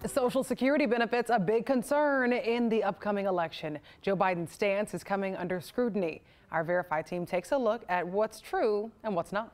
Social Security benefits a big concern in the upcoming election. Joe Biden's stance is coming under scrutiny. Our Verify team takes a look at what's true and what's not.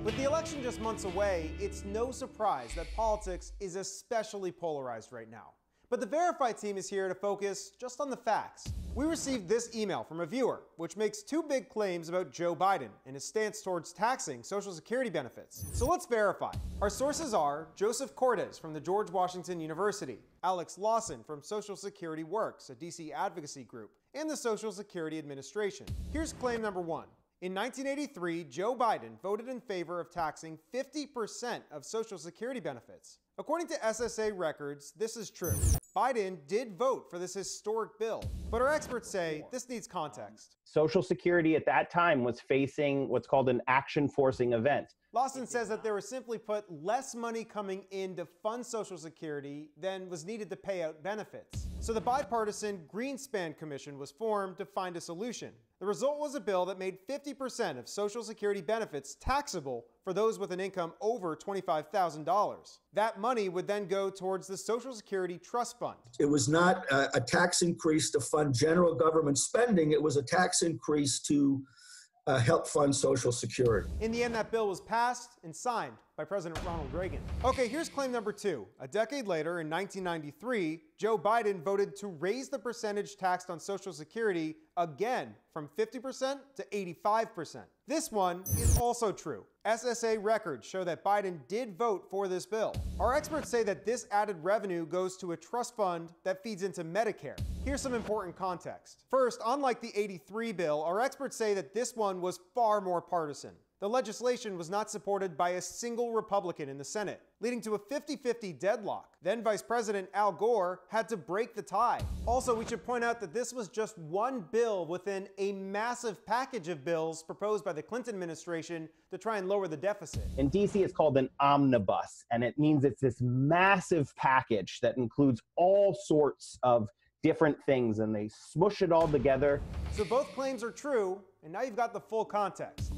With the election just months away, it's no surprise that politics is especially polarized right now. But the Verify team is here to focus just on the facts. We received this email from a viewer, which makes two big claims about Joe Biden and his stance towards taxing Social Security benefits. So let's verify. Our sources are Joseph Cordes from the George Washington University, Alex Lawson from Social Security Works, a DC advocacy group, and the Social Security Administration. Here's claim number one. In 1983, Joe Biden voted in favor of taxing 50% of Social Security benefits. According to SSA records, this is true. Biden did vote for this historic bill, but our experts say this needs context. Social Security at that time was facing what's called an action-forcing event. Lawson says that there was simply put less money coming in to fund Social Security than was needed to pay out benefits. So the bipartisan Greenspan Commission was formed to find a solution. The result was a bill that made 50% of Social Security benefits taxable for those with an income over $25,000. That money would then go towards the Social Security Trust Fund. It was not a tax increase to fund general government spending. It was a tax increase to help fund Social Security. In the end, that bill was passed and signed by President Ronald Reagan. Okay, here's claim number two. A decade later, in 1993, Joe Biden voted to raise the percentage taxed on Social Security again from 50% to 85%. This one is also true. SSA records show that Biden did vote for this bill. Our experts say that this added revenue goes to a trust fund that feeds into Medicare. Here's some important context. First, unlike the '83 bill, our experts say that this one was far more partisan. The legislation was not supported by a single Republican in the Senate, leading to a 50-50 deadlock. Then Vice President Al Gore had to break the tie. Also, we should point out that this was just one bill within a massive package of bills proposed by the Clinton administration to try and lower the deficit. In DC, it's called an omnibus, and it means it's this massive package that includes all sorts of different things, and they smush it all together. So both claims are true, and now you've got the full context.